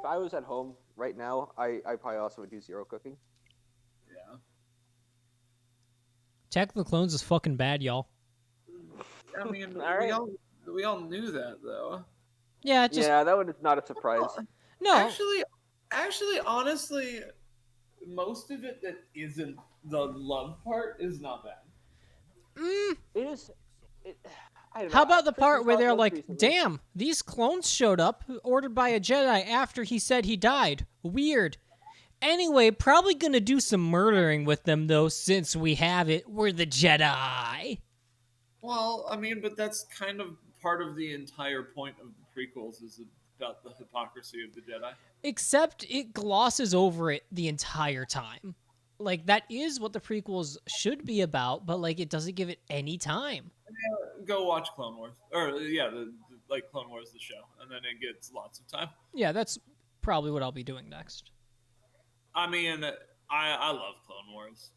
I was at home right now, I probably also would do zero cooking. Yeah. Attack of the Clones is fucking bad, y'all. I mean, All right. we all knew that though. Yeah, it just Yeah, that one is not a surprise. no. Actually, honestly, most of it that isn't the love part is not bad. It is. It, I don't know. How about the Chris, we part where saw it they're most like, recently. "Damn, these clones showed up, ordered by a Jedi after he said he died. Weird." Anyway, probably gonna do some murdering with them though, since we have it. We're the Jedi. Well, I mean, but that's kind of part of the entire point of the prequels is about the hypocrisy of the Jedi. Except it glosses over it the entire time. Like, that is what the prequels should be about, but, like, it doesn't give it any time. Go watch Clone Wars, or yeah, like Clone Wars the show, and then it gets lots of time. Yeah, that's probably what I'll be doing next. I mean, I love Clone Wars.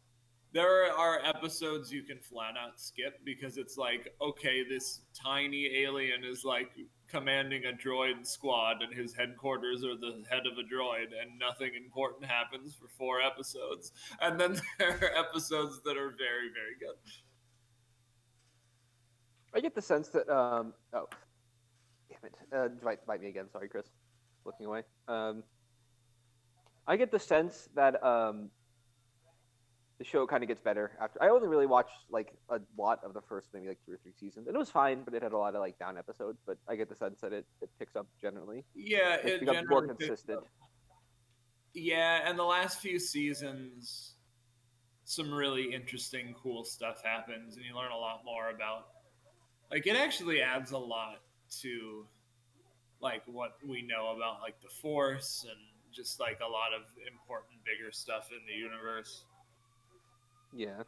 There are episodes you can flat out skip because it's like, okay, this tiny alien is like commanding a droid squad and his headquarters are the head of a droid and nothing important happens for 4 episodes. And then there are episodes that are very, very good. I get the sense that oh, damn it, bite me again. Sorry, Chris. Looking away. I get the sense that the show kind of gets better after. I only really watched like a lot of the first maybe like 2 or 3 seasons, and it was fine, but it had a lot of like down episodes. But I get the sense that it picks up generally. Yeah, It it becomes more generally picks consistent. up. Yeah, and the last few seasons, some really interesting, cool stuff happens, and you learn a lot more about. Like, it actually adds a lot to, like, what we know about, like, the Force and just, like, a lot of important, bigger stuff in the universe. Yeah.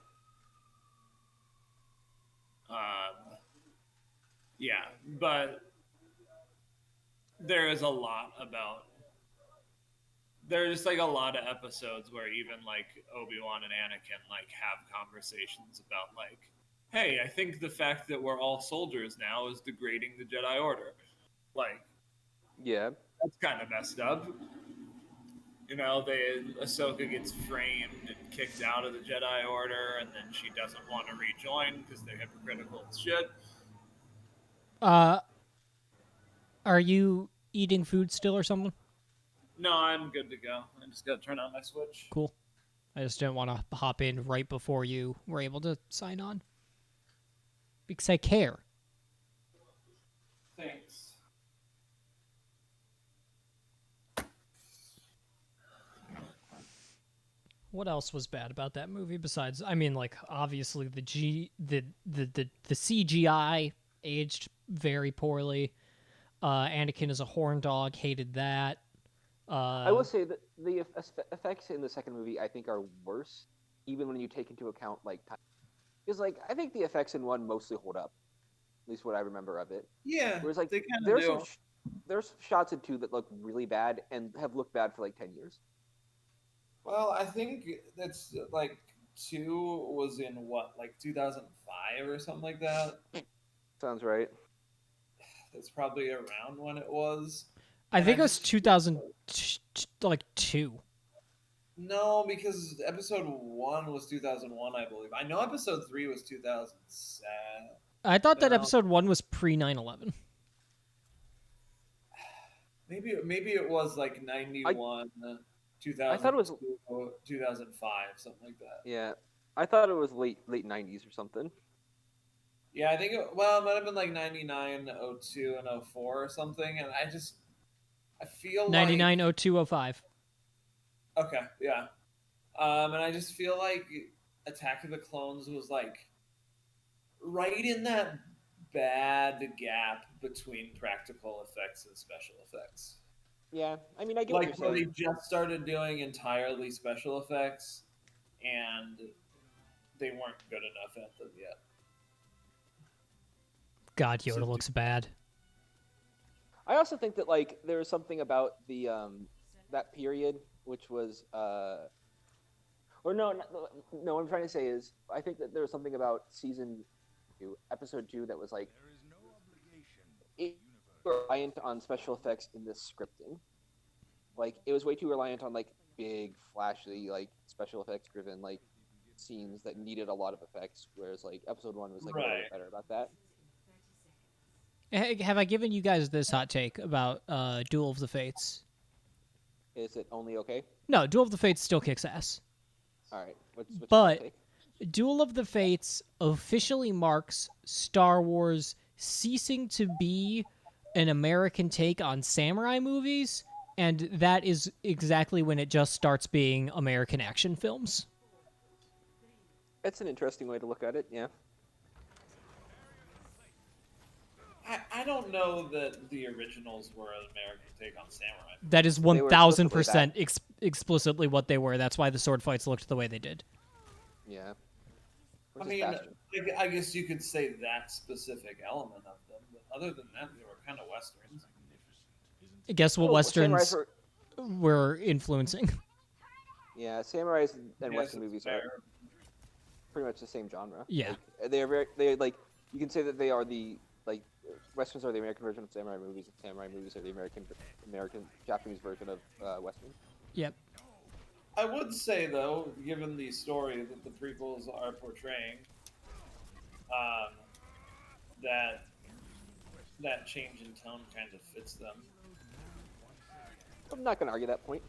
Yeah, but there is a lot about. There's just, like, a lot of episodes where even, like, Obi-Wan and Anakin, like, have conversations about, like, hey, I think the fact that we're all soldiers now is degrading the Jedi Order. Like, Yeah. that's kind of messed up. You know, Ahsoka gets framed and kicked out of the Jedi Order, and then she doesn't want to rejoin because they're hypocritical as shit. Are you eating food still or something? No, I'm good to go. I just got to turn on my Switch. Cool. I just didn't want to hop in right before you were able to sign on. Because I care. Thanks. What else was bad about that movie besides, I mean, like, obviously the CGI aged very poorly. Anakin is a horn dog, hated that. I will say that the effects in the second movie I think are worse, even when you take into account like time. Because like I think the effects in one mostly hold up, at least what I remember of it. Yeah, Whereas like they kind of there's do. there's shots in two that look really bad and have looked bad for like 10 years. Well, I think that's like 2 was in what, like 2005 or something like that. Sounds right. That's probably around when it was. I And think it was just 2002. No, because episode 1 was 2001, I believe. I know episode 3 was 2007. I thought that No. episode 1 was pre 9/11. Maybe it was like 91, 2000, I thought it was 2005, something like that. yeah. I thought it was late 90s or something. Yeah, I think it might have been like 99, 02, and 04 or something. And I feel 99, like 02, 05. okay, yeah. And I just feel like Attack of the Clones was like right in that bad gap between practical effects and special effects. Yeah, I mean I get Like what where you're they saying. just started doing entirely special effects and they weren't good enough at them yet. God, Yoda looks bad. I also think that like there was something about the that period which was or no, no. What I'm trying to say is I think that there was something about season 2, episode 2 that was like it reliant on special effects in this scripting. Like it was way too reliant on like big, flashy, like special effects driven like scenes that needed a lot of effects, whereas like episode 1 was like a little Right. bit better about that. Have I given you guys this hot take about Duel of the Fates? Is it only okay? No, Duel of the Fates still kicks ass. All right. What's your hot But take? Duel of the Fates officially marks Star Wars ceasing to be an American take on samurai movies, and that is exactly when it just starts being American action films. It's an interesting way to look at it. Yeah. I don't know that the originals were an American take on samurai. That is They were explicitly 1000% explicitly what they were. That's why the sword fights looked the way they did. Yeah. I Versus mean, Bastion. I guess you could say that specific element of them, but other than that, they were kind of westerns. Guess what Oh, westerns samurais were influencing? Yeah, samurais and Yes, western it's movies fair. are pretty much the same genre. Yeah. Like, they are very. They like. You can say that they are the like westerns are the American version of samurai movies, and samurai movies are the American Japanese version of western. Yep. I would say, though, given the story that the prequels are portraying, um, that that change in tone kind of fits them. I'm not going to argue that point.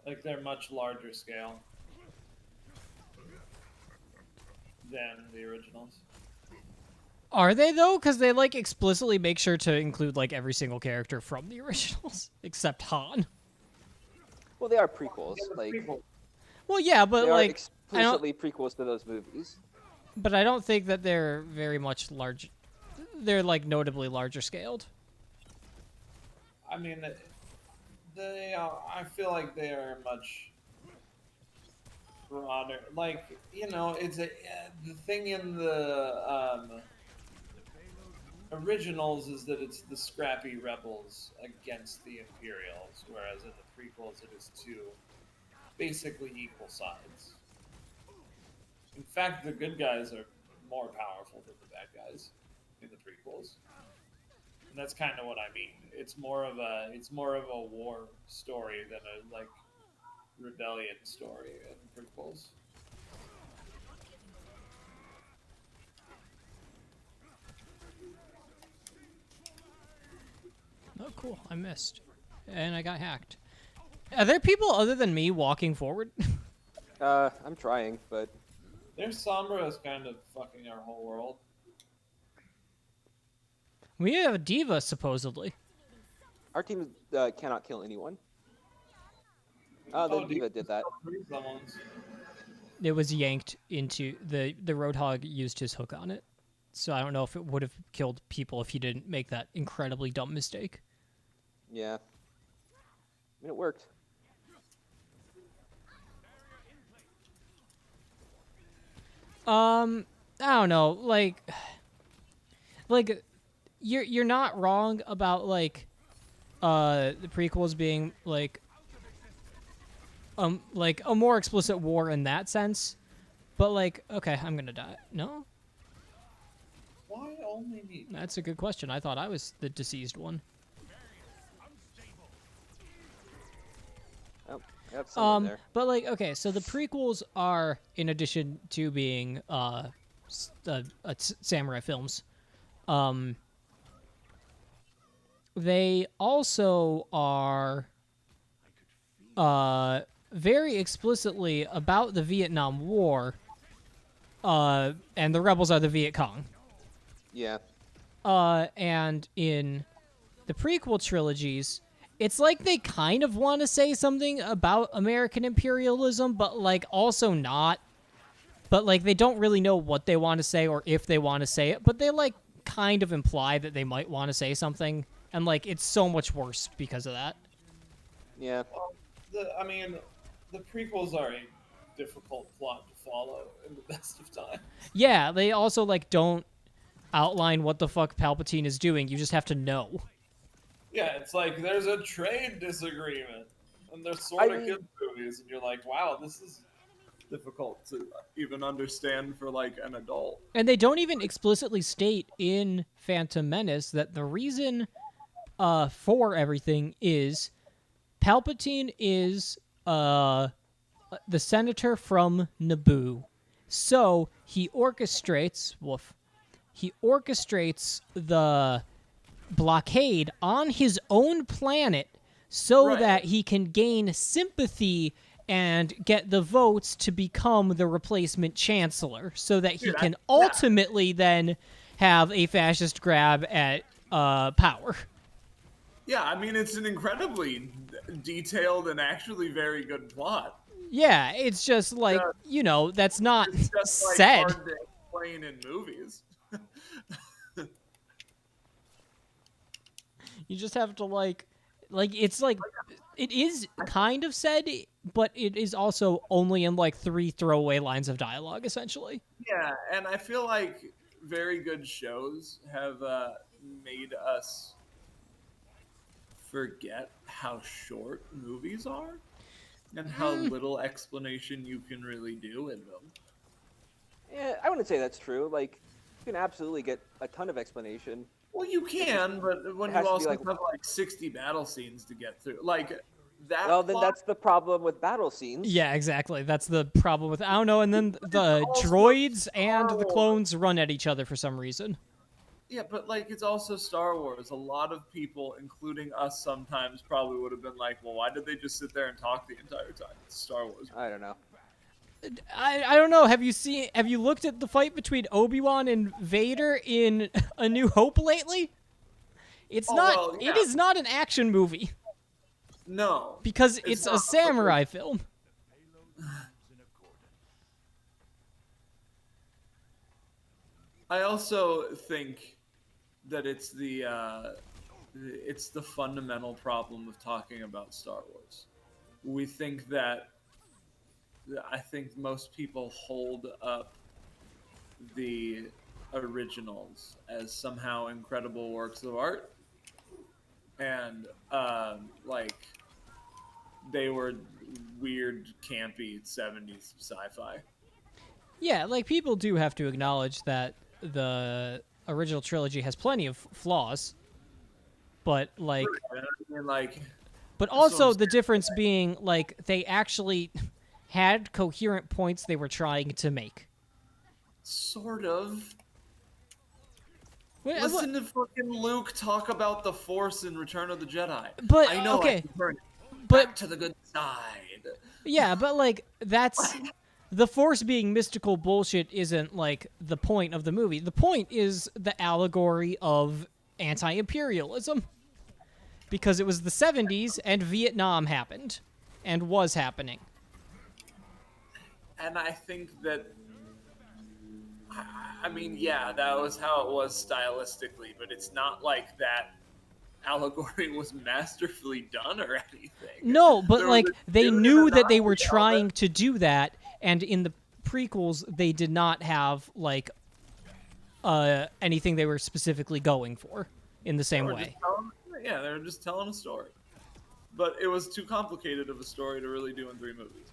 Like they're much larger scale than the originals. Are they though? Because they like explicitly make sure to include like every single character from the originals except Han. Well, they are prequels. Yeah, the Like prequel- Well, yeah, but they are like explicitly prequels to those movies. but I don't think that they're very much large. They're like notably larger scaled. I mean, they are, I feel like they are much broader. Like, you know, it's a the thing in the originals is that it's the scrappy rebels against the Imperials, whereas in the prequels it is two basically equal sides. In fact, the good guys are more powerful than the bad guys in the prequels. And that's kind of what I mean. It's more of a war story than a like rebellion story in prequels. Oh, cool! I missed, and I got hacked. Are there people other than me walking forward? I'm trying, but Their Sombra is kind of fucking our whole world. We have a diva supposedly. our team cannot kill anyone. The Oh, Diva did that. Someone's. It was yanked into the Roadhog used his hook on it, so I don't know if it would have killed people if he didn't make that incredibly dumb mistake. Yeah. I mean, it worked. I don't know, like you're not wrong about like the prequels being like a more explicit war in that sense, but like okay, I'm gonna die. No, Why only me? that's a good question. I thought I was the deceased one. Oh, I got someone there. But like, okay, so the prequels are, in addition to being samurai films, they also are very explicitly about the Vietnam War, and the rebels are the Viet Cong. Yeah. And in the prequel trilogies, it's like they kind of want to say something about American imperialism, but like also not. But like they don't really know what they want to say or if they want to say it, but they like kind of imply that they might want to say something, and like it's so much worse because of that. Yeah. I mean, the prequels are a difficult plot to follow in the best of times. Yeah, they also like don't outline what the fuck Palpatine is doing. You just have to know. Yeah, it's like there's a trade disagreement, and they're sort of I- kids movies, and you're like, wow, this is difficult to even understand for like an adult. And they don't even explicitly state in Phantom Menace that the reason for everything is Palpatine is the senator from Naboo. So he orchestrates the blockade on his own planet so Right. that he can gain sympathy and get the votes to become the replacement chancellor so that he can ultimately then have a fascist grab at power. Yeah, I mean, it's an incredibly detailed and actually very good plot. Yeah, it's just like, that's not It's just like said. hard to explain in movies. You just have to it's like it is kind of said, but it is also only in like 3 throwaway lines of dialogue essentially. Yeah, and I feel like very good shows have made us forget how short movies are and how little explanation you can really do in them. Yeah, I wouldn't say that's true. Like, you can absolutely get a ton of explanation. Well, you can, but when it you has to be, also like- have like 60 battle scenes to get through, like that. Well, then plot- that's the problem with battle scenes. Yeah, exactly. That's the problem with, I don't know, and then the also droids and the Wars. clones run at each other for some reason. Yeah, but like it's also Star Wars. A lot of people, including us, sometimes probably would have been like, "Well, why did they just sit there and talk the entire time?" It's Star Wars. I don't know. I don't know. Have you looked at the fight between Obi-Wan and Vader in A New Hope lately? It's it is not an action movie No, because it's a not, samurai film. I also think that it's the fundamental problem of talking about Star Wars. We think that I think most people hold up the originals as somehow incredible works of art, and like they were weird, campy '70s sci-fi. Yeah, like people do have to acknowledge that the original trilogy has plenty of flaws, but like, I mean, like, but also the difference being like they actually had coherent points they were trying to make. sort of. Wait, Listen to fucking Luke talk about the Force in Return of the Jedi. But, I know okay, I can turn it but back to the good side. yeah, but like that's the Force being mystical bullshit isn't like the point of the movie. The point is the allegory of anti-imperialism. Because it was the 70s and Vietnam happened and was happening. And I think that, I mean, yeah, that was how it was stylistically, but it's not like that allegory was masterfully done or anything. No, but There like was a they dude knew in a that they were Nazi trying helmet. to do that, and in the prequels they did not have like anything they were specifically going for in the same way. Yeah, they were just telling a story. But it was too complicated of a story to really do in 3 movies.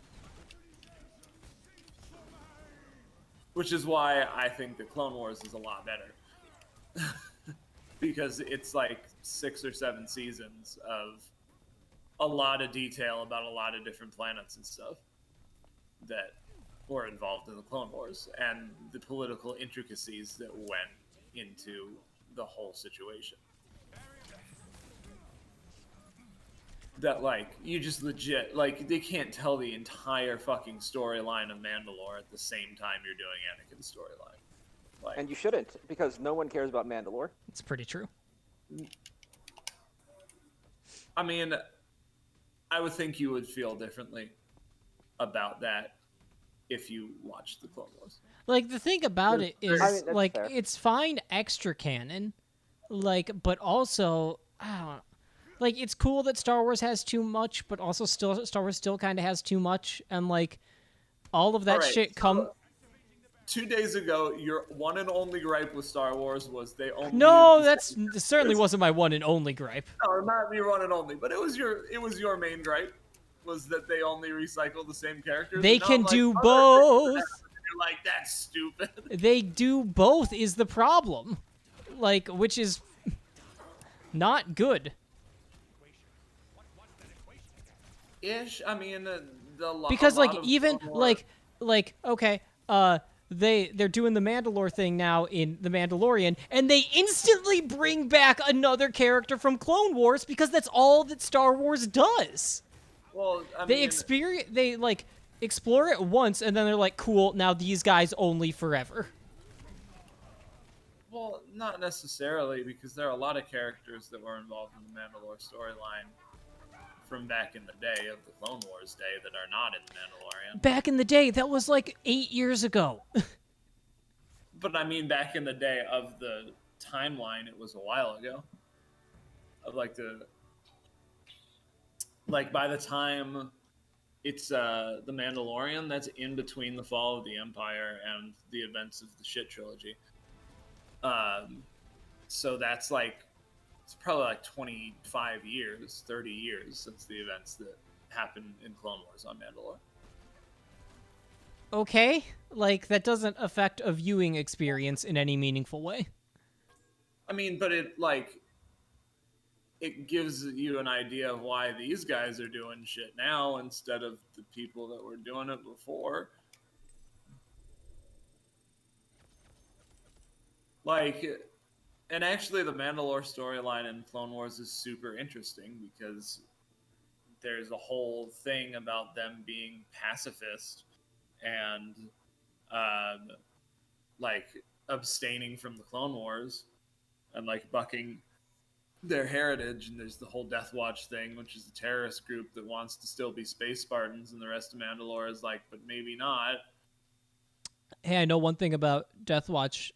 Which is why I think the Clone Wars is a lot better. Because it's like 6 or 7 seasons of a lot of detail about a lot of different planets and stuff that were involved in the Clone Wars and the political intricacies that went into the whole situation. That like you just legit like they can't tell the entire fucking storyline of Mandalore at the same time you're doing Anakin's storyline. Like, And you shouldn't, because no one cares about Mandalore. It's pretty true. I mean, I would think you would feel differently about that if you watched the Clone Wars. Like the thing about it is I mean, that's like fair. it's fine extra canon, like but also I don't know. Like it's cool that Star Wars has too much, but also still Star Wars still kind of has too much, and like all of that Alright, shit come. 2 days ago, your one and only gripe with Star Wars was they only. No, used that's certainly wasn't my one and only gripe. no, not your one and only, but it was your main gripe. was that they only recycle the same characters. They and now can I'm like, do other both. things happen, and you're like, that's stupid. They do both is the problem. Like, which is not good. Ish. I mean, Because like a lot of even Clone Wars- like okay, they're doing the Mandalore thing now in The Mandalorian, and they instantly bring back another character from Clone Wars because that's all that Star Wars does. Well, I They mean, they like explore it once, and then they're like, cool, now these guys only forever. well, not necessarily, because there are a lot of characters that were involved in the Mandalore storyline from back in the day of the Clone Wars day that are not in the Mandalorian. Back in the day, that was like 8 years ago. But I mean, back in the day of the timeline, it was a while ago. Of like by the time it's the Mandalorian, that's in between the fall of the Empire and the events of the shit trilogy. So that's like it's probably like 25 years, 30 years since the events that happened in Clone Wars on Mandalore. Okay, like that doesn't affect a viewing experience in any meaningful way. I mean, but it gives you an idea of why these guys are doing shit now instead of the people that were doing it before. Like, and actually, the Mandalore storyline in Clone Wars is super interesting because there's a whole thing about them being pacifist and like abstaining from the Clone Wars and like bucking their heritage. And there's the whole Death Watch thing, which is a terrorist group that wants to still be space Spartans, and the rest of Mandalore is like, but maybe not. Hey, I know one thing about Death Watch,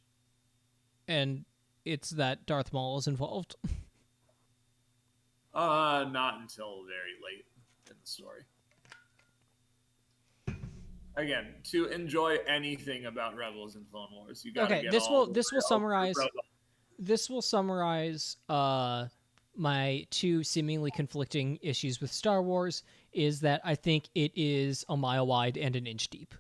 and it's that Darth Maul is involved. Not until very late in the story. Again, to enjoy anything about Rebels and Clone Wars, you gotta Okay, get this all will the this way will up to summarize Rebels. this will summarize my two seemingly conflicting issues with Star Wars is that I think it is a mile wide and an inch deep.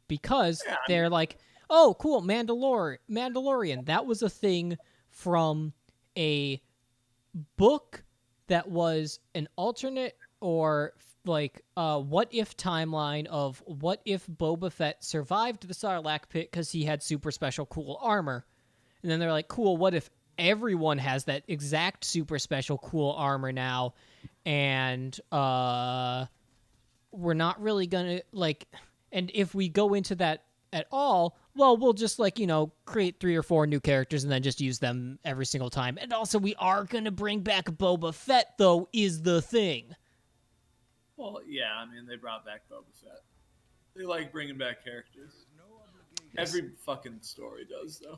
Because Yeah, I they're like, oh, cool, Mandalorian. That was a thing from a book that was an alternate or like what if timeline of what if Boba Fett survived the Sarlacc pit because he had super special cool armor. And then they're like, cool, what if everyone has that exact super special cool armor now and we're not really gonna like, and if we go into that at all, well, we'll just like, create 3 or 4 new characters and then just use them every single time. And also we are gonna bring back Boba Fett though is the thing. Well, yeah, I mean, they brought back Boba Fett. They like bringing back characters. Every fucking story does, though,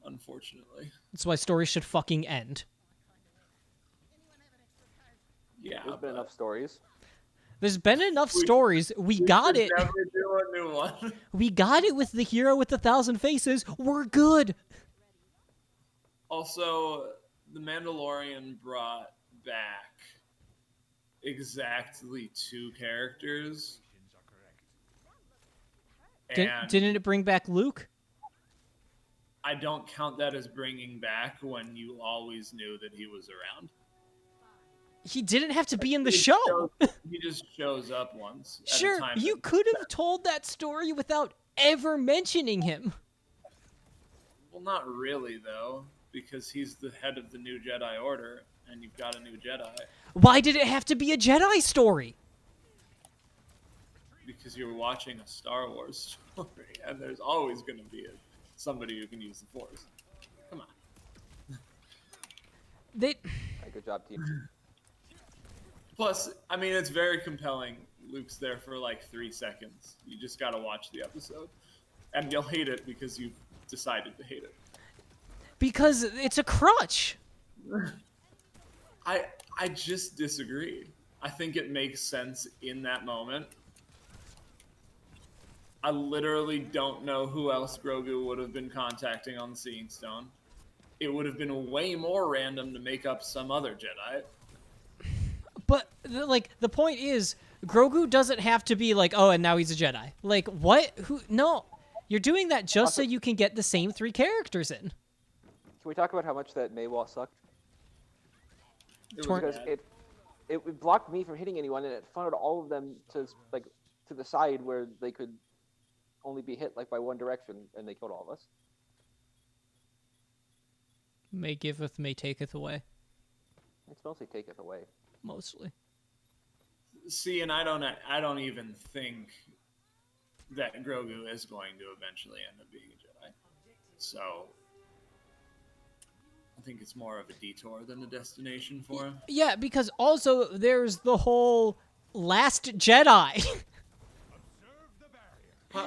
unfortunately. That's why stories should fucking end. Yeah, There's been enough stories. There's been enough stories. We got should it. Never do a new one. We got it with the hero with 1,000 faces. We're good. Also, The Mandalorian brought back exactly 2 characters. And Didn't it bring back Luke? I don't count that as bringing back when you always knew that he was around. He didn't have to be in the He show. He just shows up once. At a Sure, time you that- could have told that story without ever mentioning him. Well, not really, though, because he's the head of the new Jedi Order, and you've got a new Jedi. Why did it have to be a Jedi story? Because you're watching a Star Wars story, and there's always going to be somebody who can use the Force. Come on. Good job, team. Plus, I mean, it's very compelling. Luke's there for like 3 seconds. You just got to watch the episode. And you'll hate it because you've decided to hate it. Because it's a crutch. I just disagree. I think it makes sense in that moment. I literally don't know who else Grogu would have been contacting on the Seeing Stone. It would have been way more random to make up some other Jedi. But the point is, Grogu doesn't have to be like, oh, and now he's a Jedi. Like, what? Who? No, you're doing that just so you can get the same 3 characters in. Can we talk about how much that Maywall sucked? Because It blocked me from hitting anyone, and it funneled all of them to the side where they could only be hit by one direction, and they killed all of us. May giveth, may taketh away. It's mostly taketh away. Mostly. see, and I don't even think that Grogu is going to eventually end up being a Jedi. So I think it's more of a detour than a destination for him. Yeah, because also there's the whole Last Jedi.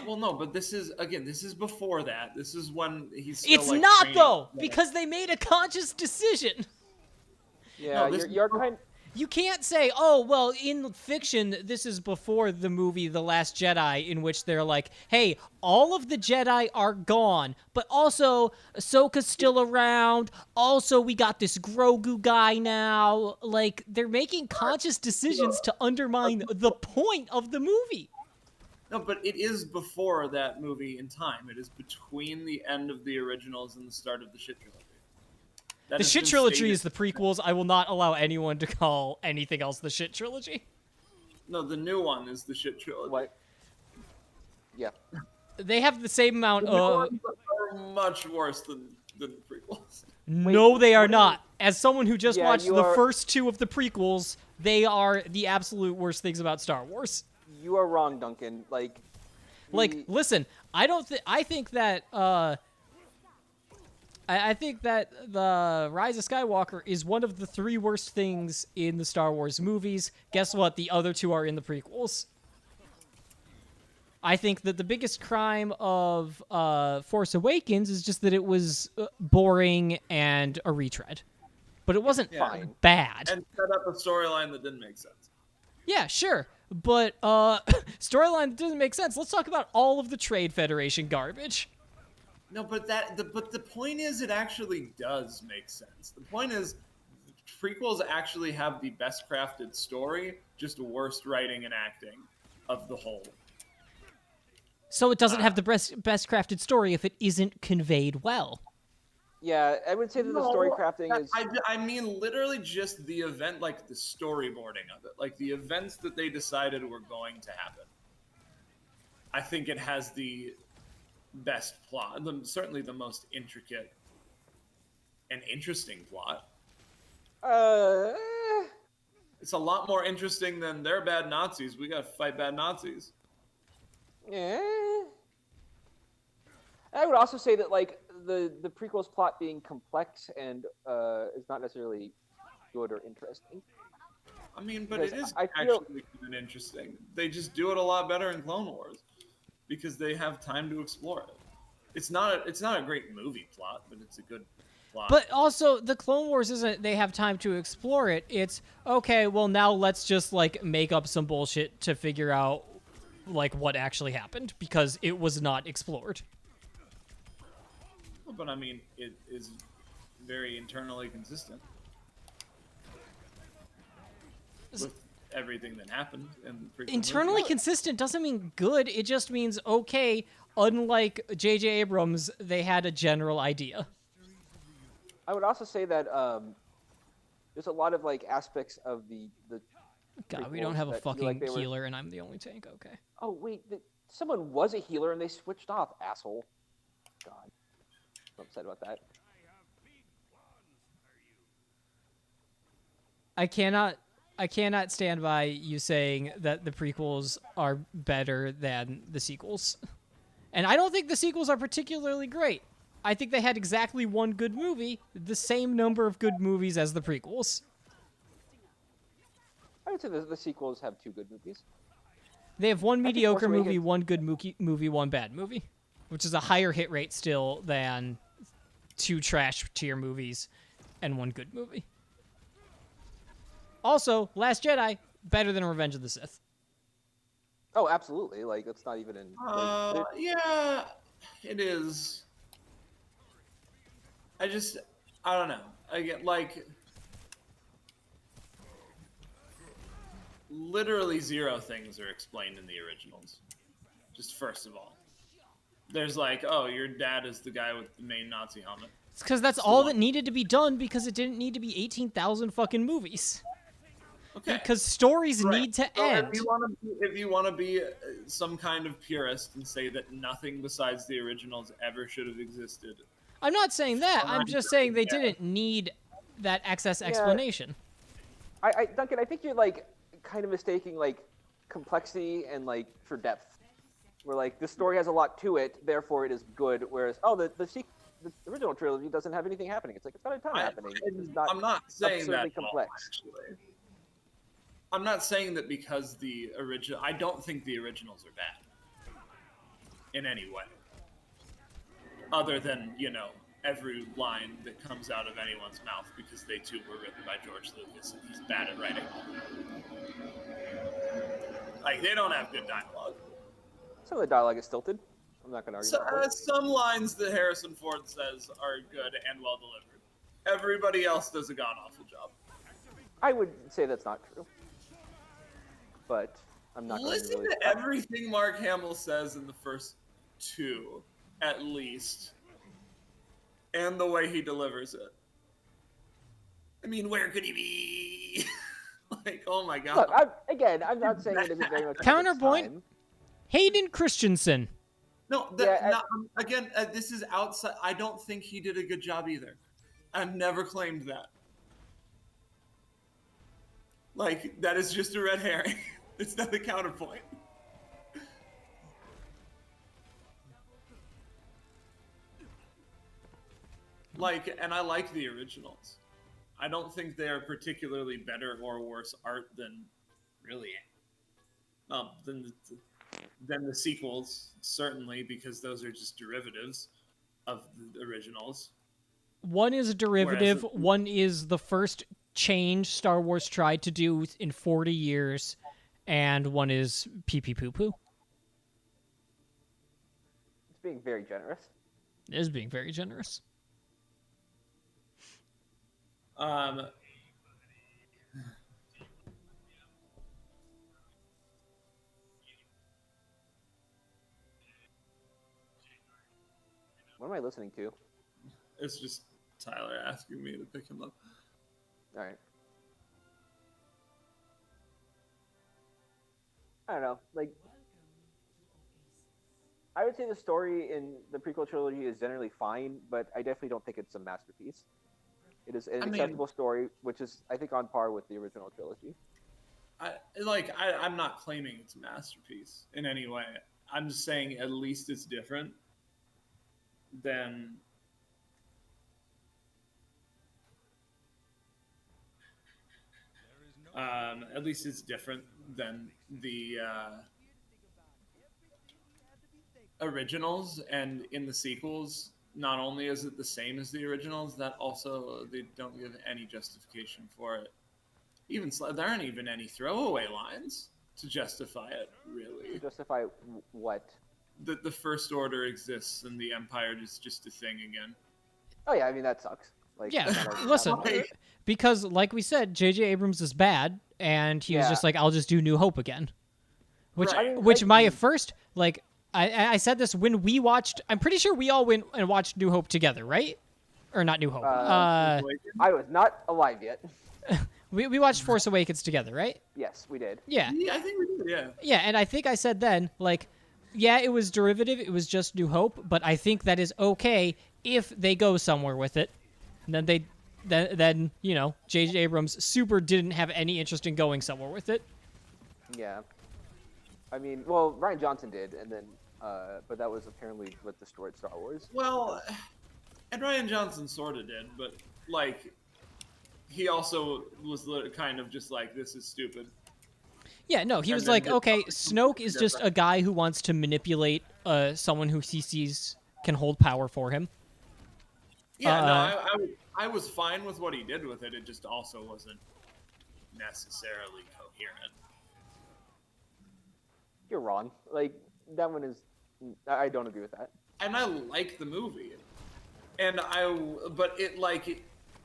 Well, no, but this is before that. This is when he's still, It's like, not, training. though, because they made a conscious decision. Yeah, No, you're kind. You can't say, oh, well, in fiction, this is before the movie The Last Jedi, in which they're like, hey, all of the Jedi are gone, but also Ahsoka's still around. Also, we got this Grogu guy now. Like, they're making conscious decisions to undermine the point of the movie. No, but it is before that movie in time. It is between the end of the originals and the start of the shit trilogy. That The has shit been trilogy stated. is the prequels. I will not allow anyone to call anything else the shit trilogy. No, the new one is the shit trilogy. What? Yeah. They have the same amount The new of... ones are much worse than the prequels. No, they are what not. As someone who just Yeah, watched you the are- first 2 of the prequels, they are the absolute worst things about Star Wars. You are wrong, Duncan. Listen, I think that I think that the Rise of Skywalker is one of the 3 worst things in the Star Wars movies. Guess what? The other 2 are in the prequels. I think that the biggest crime of Force Awakens is just that it was boring and a retread. But it wasn't Fine. bad. And set up a storyline that didn't make sense. Yeah, sure. But storyline that doesn't make sense. Let's talk about all of the Trade Federation garbage. No, but the point is, it actually does make sense. The point is, prequels actually have the best crafted story, just worst writing and acting of the whole. So it doesn't have the best crafted story if it isn't conveyed well. Yeah, I would say that the story crafting is. I mean, literally just the event, like the storyboarding of it, like the events that they decided were going to happen. I think it has the best plot, certainly the most intricate and interesting plot. It's a lot more interesting than they're bad Nazis. We gotta fight bad Nazis. Yeah. I would also say that the prequel's plot being complex and is not necessarily good or interesting. I mean, but Because it is I feel- actually good and interesting. They just do it a lot better in Clone Wars because they have time to explore it. It's not a great movie plot, but it's a good plot. But also, the Clone Wars isn't they have time to explore it. It's, okay, well, now let's just, make up some bullshit to figure out, what actually happened, because it was not explored. But I mean, it is very internally consistent with everything that happened in the prequel Internally movie. consistent doesn't mean good. It just means, okay, unlike J.J. Abrams, they had a general idea. I would also say that there's a lot of aspects of the. God, we don't prequels have a that feel fucking like they were- healer, and I'm the only tank. Okay. Oh wait, someone was a healer and they switched off, asshole. God, I'm upset about that. I cannot stand by you saying that the prequels are better than the sequels. And I don't think the sequels are particularly great. I think they had exactly one good movie, the same number of good movies as the prequels. I would say the sequels have 2 good movies. They have one think mediocre Force movie, Awakens- one good movie, one bad movie, which is a higher hit rate still than 2 trash tier movies and 1 good movie. Also, Last Jedi, better than Revenge of the Sith. Oh, absolutely. It's not even in. Yeah, it is. I don't know. I get literally 0 things are explained in the originals. Just first of all, there's like, oh, your dad is the guy with the main Nazi helmet. It's because that's It's the all one. that needed to be done because it didn't need to be 18,000 fucking movies. Okay. Because stories Right. need to So end. if you want to be some kind of purist and say that nothing besides the originals ever should have existed, I'm not saying that. I'm just saying they Yeah. didn't need that excess explanation. Duncan, I think you're like kind of mistaking like complexity and like for depth. Where like the story has a lot to it, therefore it is good. Whereas the original trilogy doesn't have anything happening. It's like it's got a ton happening. It's not I'm not saying that absurdly complex. actually. I'm not saying that because the original. I don't think the originals are bad in any way, other than every line that comes out of anyone's mouth because they too were written by George Lucas and he's bad at writing. Like they don't have good dialogue. Some of the dialogue is stilted. I'm not going to argue that point. Some lines that Harrison Ford says are good and well delivered. Everybody else does a god-awful job. I would say that's not true. But I'm not going to Listen really... to everything Mark Hamill says in the first 2, at least. And the way he delivers it. I mean, where could he be? Like, oh my god. Look, I'm not saying it isn't very much... Counterpoint, Hayden Christensen. No, again, this is outside. I don't think he did a good job either. I've never claimed that. Like, that is just a red herring. It's not the counterpoint. Like, and I like the originals. I don't think they are particularly better or worse art than, really, than the sequels, certainly, because those are just derivatives of the originals. One is a derivative, one is the first change Star Wars tried to do in 40 years, and one is pee-pee poo-poo. It's being very generous. It is being very generous. What am I listening to? It's just Tyler asking me to pick him up. All right. I don't know. Like, I would say the story in the prequel trilogy is generally fine, but I definitely don't think it's a masterpiece. It is an acceptable story, which is, I think, on par with the original trilogy. I'm not claiming it's a masterpiece in any way. I'm just saying at least it's different than... at least it's different than the originals, and in the sequels, not only is it the same as the originals, that also they don't give any justification for it. Even there aren't even any throwaway lines to justify it, really. To justify what? That the First Order exists and the Empire is just a thing again. Oh yeah, I mean that sucks. Like, Yeah, listen, because like we said, J.J. Abrams is bad, and he was just like, I'll just do New Hope again. Which, my first, like, I said this when we watched, I'm pretty sure we all went and watched New Hope together, right? Or not New Hope. I was not alive yet. We watched Force Awakens together, right? Yes, we did. Yeah. Yeah, I think we did, yeah. Yeah, and I think I said then, like, yeah, it was derivative, it was just New Hope, but I think that is okay if they go somewhere with it. And then J.J. Abrams super didn't have any interest in going somewhere with it. Yeah. I mean, well, Rian Johnson did, and then, but that was apparently what destroyed Star Wars. Well, and Rian Johnson sort of did, but, like, he also was kind of just like, this is stupid. Yeah, no, he was like, okay, Snoke is just a guy who wants to manipulate someone who he sees can hold power for him. Yeah, I was fine with what he did with it. It just also wasn't necessarily coherent. You're wrong. Like, that one is... I don't agree with that. And I like the movie. But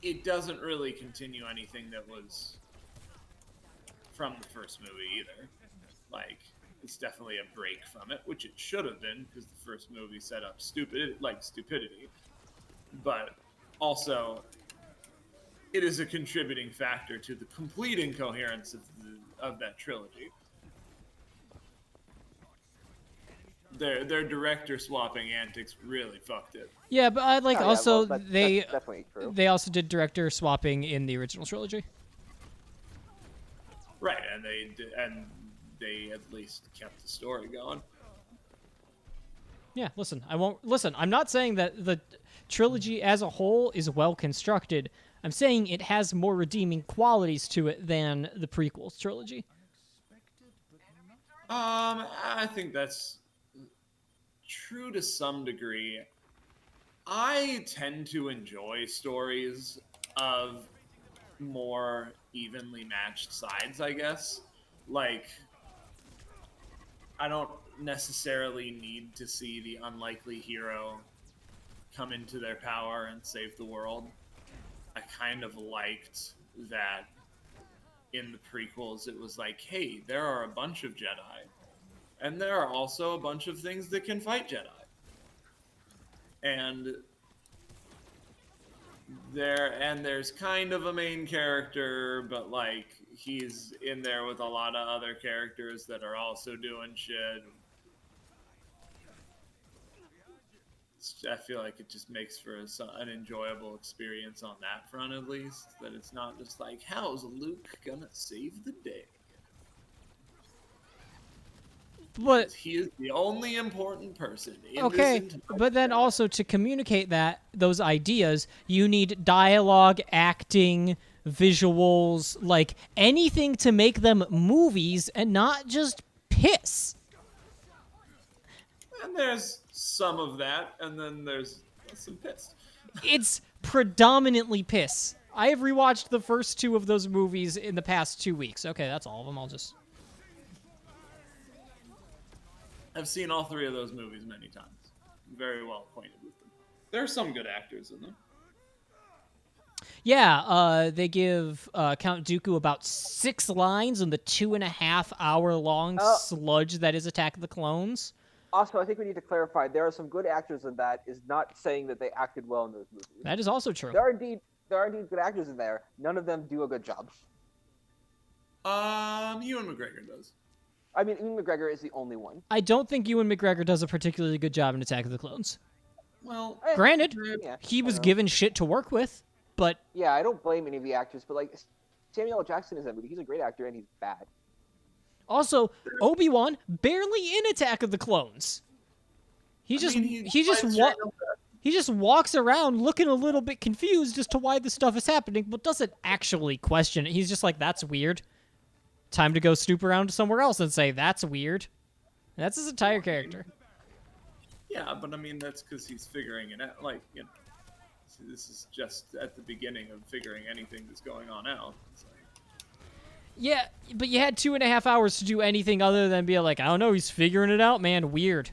it doesn't really continue anything that was from the first movie either. Like, it's definitely a break from it, which it should have been because the first movie set up stupidity. But also, it is a contributing factor to the complete incoherence of that trilogy. Their director swapping antics really fucked it. Yeah, but I like Oh, yeah, also well, that's definitely true. they also did director swapping in the original trilogy. Right, and they at least kept the story going. Yeah, listen. I'm not saying that the trilogy as a whole is well constructed. I'm saying it has more redeeming qualities to it than the prequels trilogy. I think that's true to some degree. I tend to enjoy stories of more evenly matched sides, I guess. Like, I don't necessarily need to see the unlikely hero come into their power and save the world. I kind of liked that in the prequels it was like, hey, there are a bunch of Jedi, and there are also a bunch of things that can fight Jedi. And there's kind of a main character, but like he's in there with a lot of other characters that are also doing shit. I feel like it just makes for an enjoyable experience on that front, at least. That it's not just like, how's Luke gonna save the day? But He is the only important person in okay, this entire but then show. also to communicate those ideas, you need dialogue, acting, visuals, like anything to make them movies and not just piss. And there's some of that, and then there's some piss. It's predominantly piss. I have rewatched the first two of those movies in the past 2 weeks. Okay, that's all of them. I'll just. I've seen all three of those movies many times. I'm very well acquainted with them. There are some good actors in them. Yeah, they give Count Dooku about 6 lines in the 2.5-hour long sludge that is Attack of the Clones. Also, I think we need to clarify there are some good actors in that is not saying that they acted well in those movies. That is also true. There are indeed good actors in there. None of them do a good job. Ewan McGregor does. I mean, Ewan McGregor is the only one. I don't think Ewan McGregor does a particularly good job in Attack of the Clones. Well, Granted, yeah, he was given shit to work with, but yeah, I don't blame any of the actors, but like Samuel L. Jackson is in that movie. He's a great actor and he's bad. also Obi-Wan barely in Attack of the Clones. He just walks around looking a little bit confused as to why this stuff is happening, but doesn't actually question it. He's just like, that's weird. Time to go snoop around somewhere else and say, that's weird. That's his entire character. Yeah, but I mean, that's because he's figuring it out. Like, you know, this is just at the beginning of figuring anything that's going on out. It's like, yeah, but you had 2.5 hours to do anything other than be like, I don't know, he's figuring it out, man. Weird.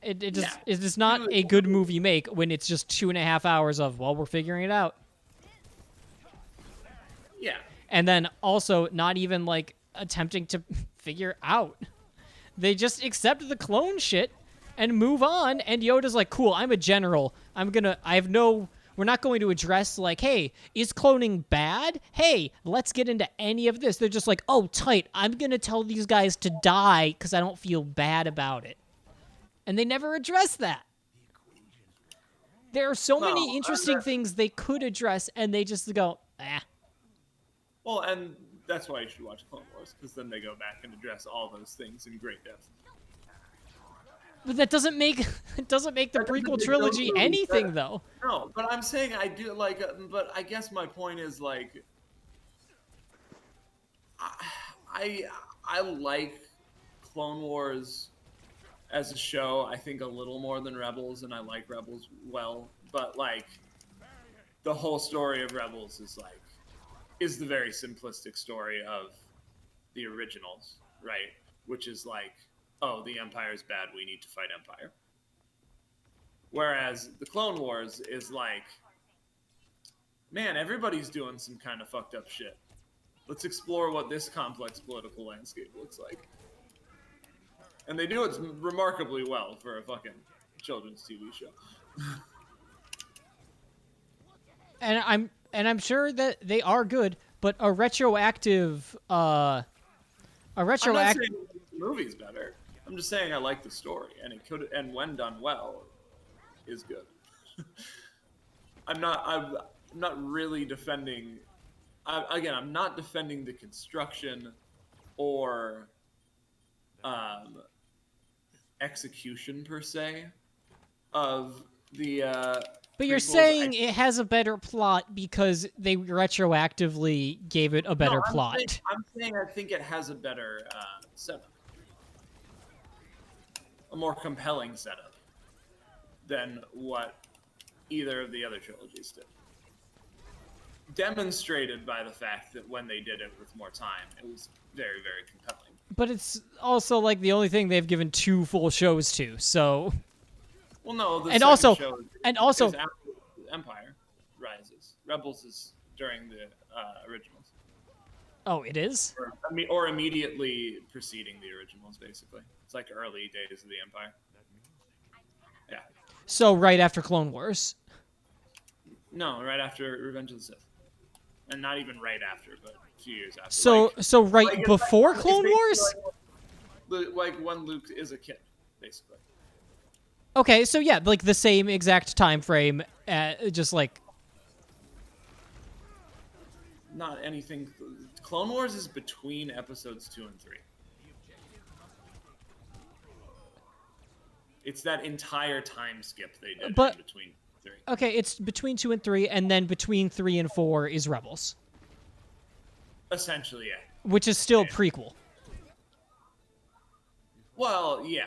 It is not a good movie make when it's just 2.5 hours of, well, we're figuring it out. yeah. And then also not even like attempting to figure out. They just accept the clone shit and move on. And Yoda's like, cool, I'm a general. We're not going to address like, hey, is cloning bad? Hey, let's get into any of this. They're just like, oh, tight. I'm going to tell these guys to die because I don't feel bad about it. And they never address that. There are so many interesting things they could address, and they just go, ah. Well, and that's why you should watch Clone Wars, because then they go back and address all those things in great depth. But that doesn't make the prequel trilogy anything, though. No, but I'm saying I do like. But I guess my point is like, I like Clone Wars as a show. I think a little more than Rebels, and I like Rebels well. But like, the whole story of Rebels is the very simplistic story of the originals, right? Which is like, oh, the Empire's bad, we need to fight Empire. Whereas the Clone Wars is like, man, everybody's doing some kind of fucked up shit. Let's explore what this complex political landscape looks like. And they do it remarkably well for a fucking children's TV show. And I'm sure that they are good, but a retroactive I'm not saying the movie's better. I'm just saying I like the story, and it could, and when done well, is good. I'm not really defending. I'm not defending the construction or execution per se of the. But you're saying it has a better plot because they retroactively gave it a better plot. I'm saying I think it has a better setup, a more compelling setup than what either of the other trilogies did. Demonstrated by the fact that when they did it with more time, it was very, very compelling. But it's also like the only thing they've given 2 full shows to, so. Well, no, the and second also, show and also, is after Empire Rises. Rebels is during the originals. Oh, it is? Or immediately preceding the originals, basically. It's like early days of the Empire. Yeah. So right after Clone Wars. No, right after Revenge of the Sith. And not even right after, but a few years after. So right before Clone Wars? Like when Luke is a kid, basically. Okay, so yeah, like the same exact time frame, just like... Not anything... Clone Wars is between episodes 2 and 3. It's that entire time skip they did in between 3. Okay, it's between 2 and 3, and then between 3 and 4 is Rebels. Essentially, yeah. Which is still prequel. Well, yeah.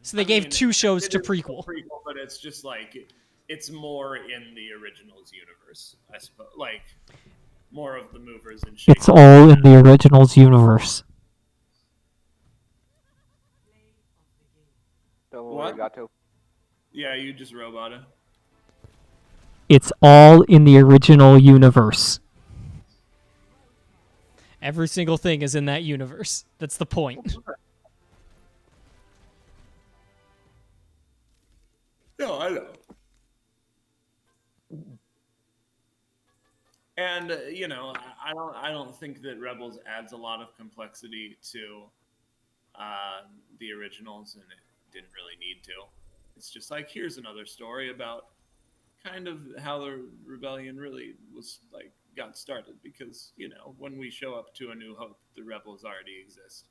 So they gave 2 shows to prequel. But it's just like, it's more in the originals universe, I suppose. Like, more of the movers and shakers. It's all in the originals universe. What? Yeah, you just roboted. It's all in the original universe. Every single thing is in that universe. That's the point. No, I know. And I don't think that Rebels adds a lot of complexity to the originals, and it didn't really need to. It's just like, here's another story about kind of how the rebellion really was like got started, because when we show up to A New Hope, the rebels already exist,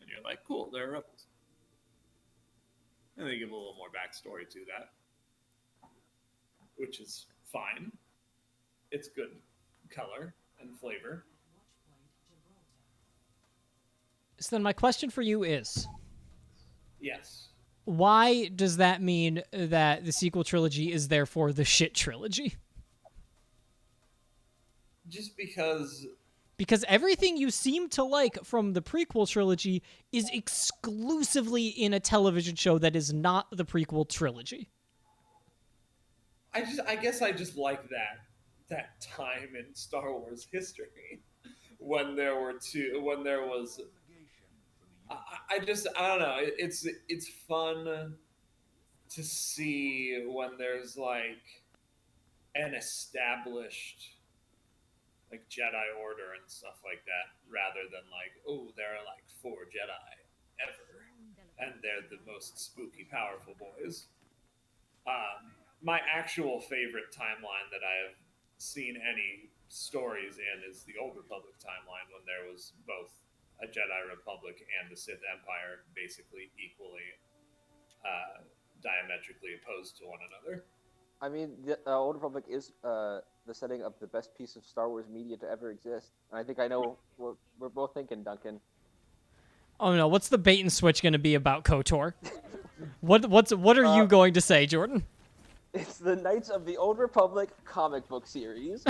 and you're like, cool, they're rebels. And they give a little more backstory to that, which is fine. It's good color and flavor. So then my question for you is... Yes. Why does that mean that the sequel trilogy is therefore the shit trilogy? Just because... Because everything you seem to like from the prequel trilogy is exclusively in a television show that is not the prequel trilogy. I guess I just like that time in Star Wars history when there was I don't know, it's fun to see when there's like an established like Jedi Order and stuff like that, rather than like, oh, there are like 4 Jedi ever, and they're the most spooky, powerful boys. My actual favorite timeline that I have seen any stories in is the Old Republic timeline, when there was both a Jedi Republic and a Sith Empire basically equally diametrically opposed to one another. I mean, the Old Republic is the setting of the best piece of Star Wars media to ever exist. And I think I know what we're both thinking, Duncan. Oh no, what's the bait and switch going to be about KOTOR? What are you going to say, Jordan? It's the Knights of the Old Republic comic book series.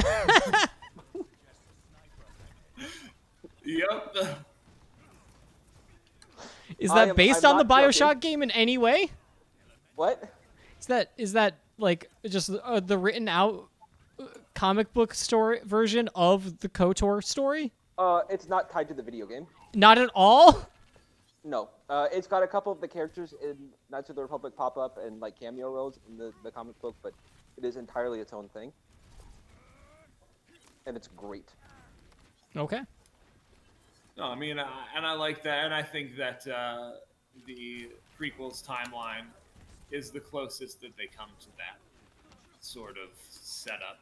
Yep. Is that based on the BioShock game in any way? What? Is that like just the written out comic book story version of the KOTOR story? It's not tied to the video game. Not at all. No, it's got a couple of the characters in Knights of the Republic pop up and like cameo roles in the comic book, but it is entirely its own thing, and it's great. Okay. No, I mean, and I like that, and I think that the prequels timeline is the closest that they come to that sort of setup.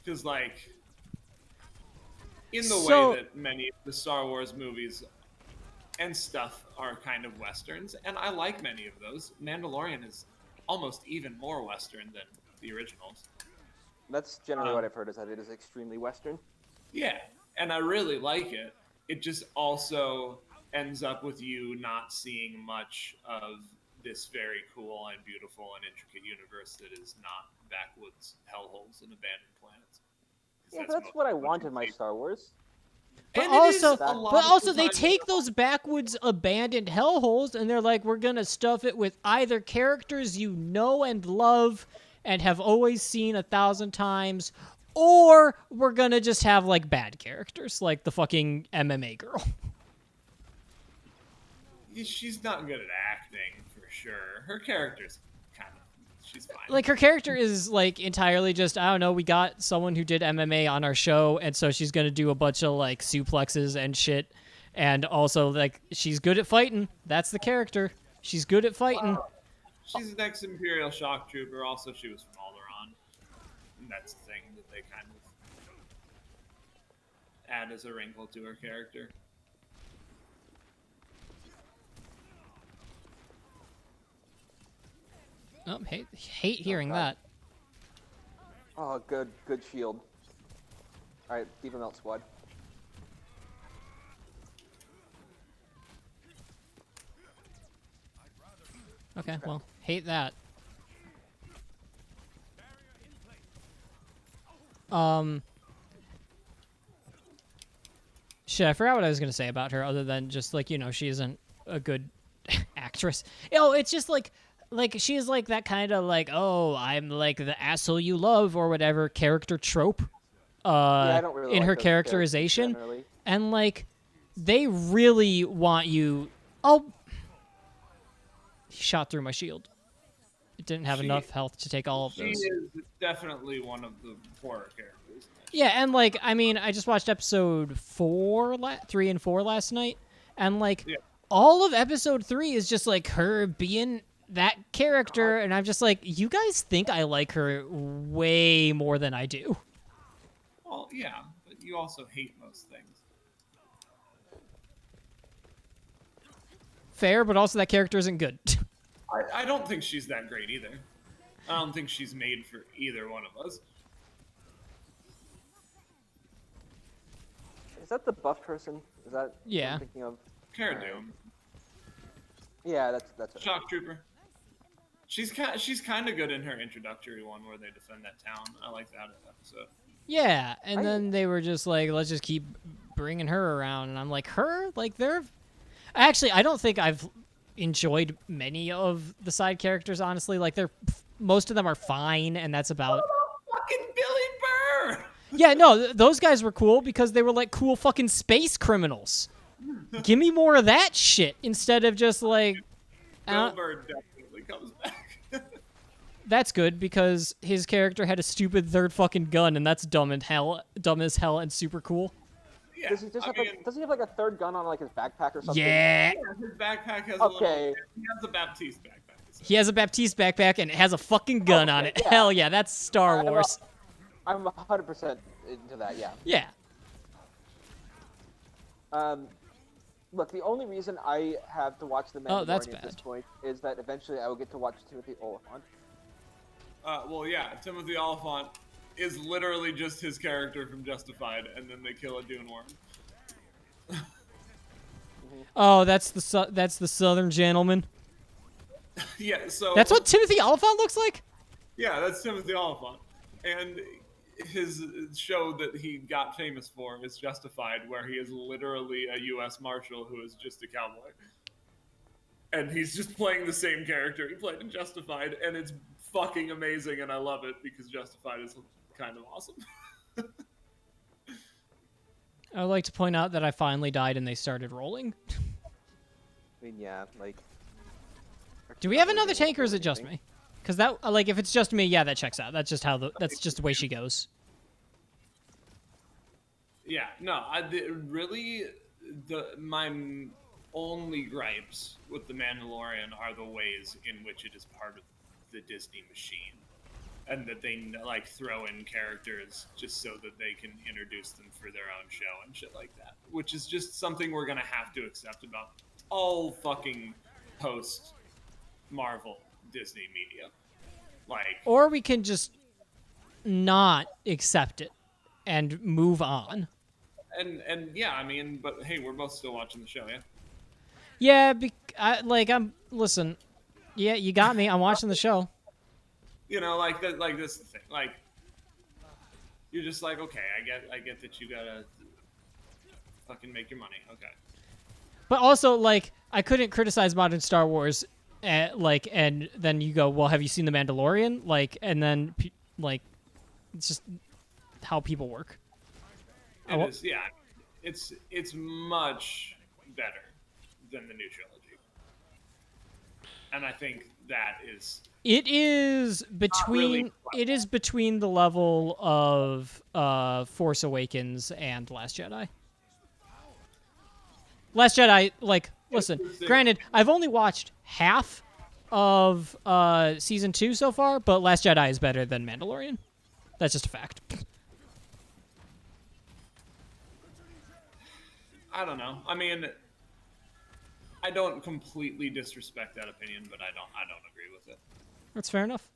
Because, like, in the way that many of the Star Wars movies and stuff are kind of westerns, and I like many of those, Mandalorian is almost even more western than the originals. That's generally what I've heard, is that it is extremely Western. Yeah, and I really like it. It just also ends up with you not seeing much of this very cool and beautiful and intricate universe that is not backwoods hellholes and abandoned planets. Yeah, that's what I want in my Star Wars. But And also, they take those backwoods abandoned hellholes and they're like, we're gonna stuff it with either characters you know and love and have always seen 1,000 times, or we're gonna just have like bad characters, like the fucking MMA girl. She's not good at acting for sure. Her character's kind of she's fine. Like, her character is like entirely just, I don't know, we got someone who did MMA on our show, and so she's gonna do a bunch of like suplexes and shit, and also like she's good at fighting. That's the character. She's good at fighting. She's an ex-Imperial shock trooper. Also, she was from Alderaan. And that's the thing that they kind of add as a wrinkle to her character. Oh, hate hearing that. Oh, good shield. All right, Diva Melt squad. Okay, well, hate that. Shit, I forgot what I was gonna say about her, other than just like, you know, she isn't a good actress. Oh, it's just like she is like that kind of like, oh, I'm like the asshole you love or whatever character trope. Yeah, I don't really in like her those characterization, generally. and like they really want you. Oh, he shot through my shield. It didn't have enough health to take all of those. She is definitely one of the horror characters. Yeah, and like, I mean, I just watched episode 3 and 4 last night, and like, all of episode 3 is just like her being that character, and I'm just like, you guys think I like her way more than I do. Well, yeah, but you also hate most things. Fair, but also that character isn't good. I don't think she's that great either. I don't think she's made for either one of us. Is that the buff person? Is that what I'm thinking of? Cara Dune. Yeah, that's it. Shock Trooper. She's kind of good in her introductory one where they defend that town. I like that episode. Yeah, and then they were just like, let's just keep bringing her around, and I'm like, her? Like, they're... Actually, I don't think I've enjoyed many of the side characters, honestly. Like, most of them are fine, and that's about... Fucking Billy Burr! Yeah, no, those guys were cool because they were like cool fucking space criminals. Give me more of that shit instead of just like... Bill Burr definitely comes back. That's good because his character had a stupid third fucking gun, and that's dumb as hell, and super cool. Yeah, Does he have like a third gun on like his backpack or something? Yeah. His backpack has a little... He has a Baptiste backpack. He has a Baptiste backpack, and it has a fucking gun on it. Yeah. Hell yeah, that's Star Wars. I'm 100% into that, yeah. Yeah. Look, the only reason I have to watch The Mandalorian at this bad. point is that eventually I will get to watch Timothy Olyphant. Well, yeah, Timothy Olyphant is literally just his character from Justified, and then they kill a dune worm. Oh, that's the Southern Gentleman. Yeah, so... That's what Timothy Olyphant looks like? Yeah, that's Timothy Olyphant. And his show that he got famous for is Justified, where he is literally a U.S. Marshal who is just a cowboy. and he's just playing the same character he played in Justified, and it's fucking amazing, and I love it because Justified is kind of awesome. I would like to point out that I finally died and they started rolling. I mean, yeah, like. Do we have another tank or is it just me? Because that, like, if it's just me, yeah, that checks out. That's just how that's just the way she goes. Yeah, no, my only gripes with The Mandalorian are the ways in which it is part of the Disney machine. And that they, like, throw in characters just so that they can introduce them for their own show and shit like that. Which is just something we're gonna have to accept about all fucking post-Marvel Disney media. Like, Or we can just not accept it and move on. And yeah, I mean, but hey, we're both still watching the show, yeah? Yeah, listen, yeah, you got me. I'm watching the show. You know, like that, like this is the thing. Like, you're just like, okay, I get that you gotta fucking make your money, okay. But also, like, I couldn't criticize modern Star Wars, and then you go, well, have you seen The Mandalorian? Like, and then, like, it's just how people work. It is, yeah. It's much better than the new trilogy, and I think that is. It is between the level of Force Awakens and Last Jedi. Last Jedi, like, listen, granted, I've only watched half of season 2 so far, but Last Jedi is better than Mandalorian. That's just a fact. I don't know. I mean, I don't completely disrespect that opinion, but I don't agree with it. That's fair enough.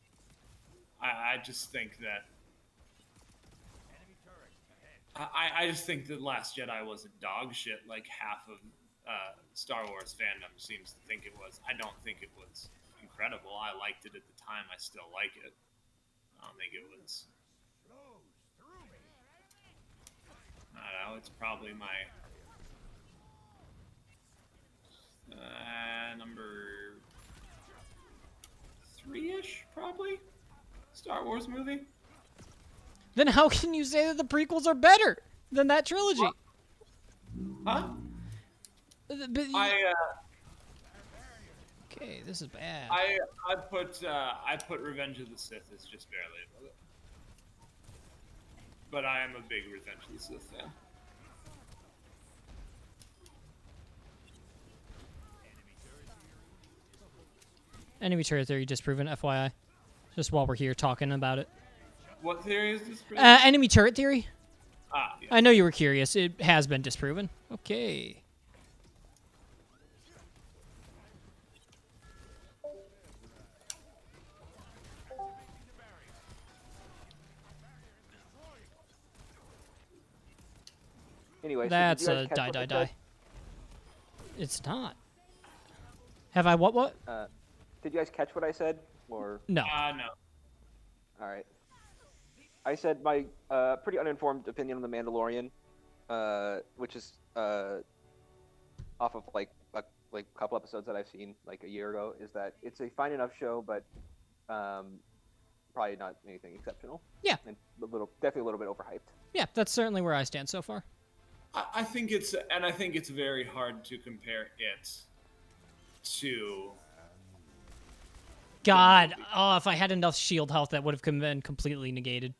I just think that I just think that Last Jedi was a dog shit like half of Star Wars fandom seems to think it was. I don't think it was incredible. I liked it at the time. I still like it. I don't think it was. I don't know. It's probably my number 3-ish, probably. Star Wars movie. Then how can you say that the prequels are better than that trilogy? Huh? But, I okay, this is bad. I put Revenge of the Sith as just barely above it. But I am a big Revenge of the Sith fan. Enemy turret theory disproven, FYI. Just while we're here talking about it. What theory is this? Enemy turret theory. Ah, yes. I know you were curious. It has been disproven. Okay. Anyway, That's so a did you guys catch what I die. said? It's not. Have I what? Did you guys catch what I said? Or No. No. all right. I said my pretty uninformed opinion on the Mandalorian, which is off of like a couple episodes that I've seen like a year ago, is that it's a fine enough show, but probably not anything exceptional. Yeah. And definitely a little bit overhyped. Yeah, that's certainly where I stand so far. I think it's very hard to compare it to. God, oh, if I had enough shield health, that would have been completely negated.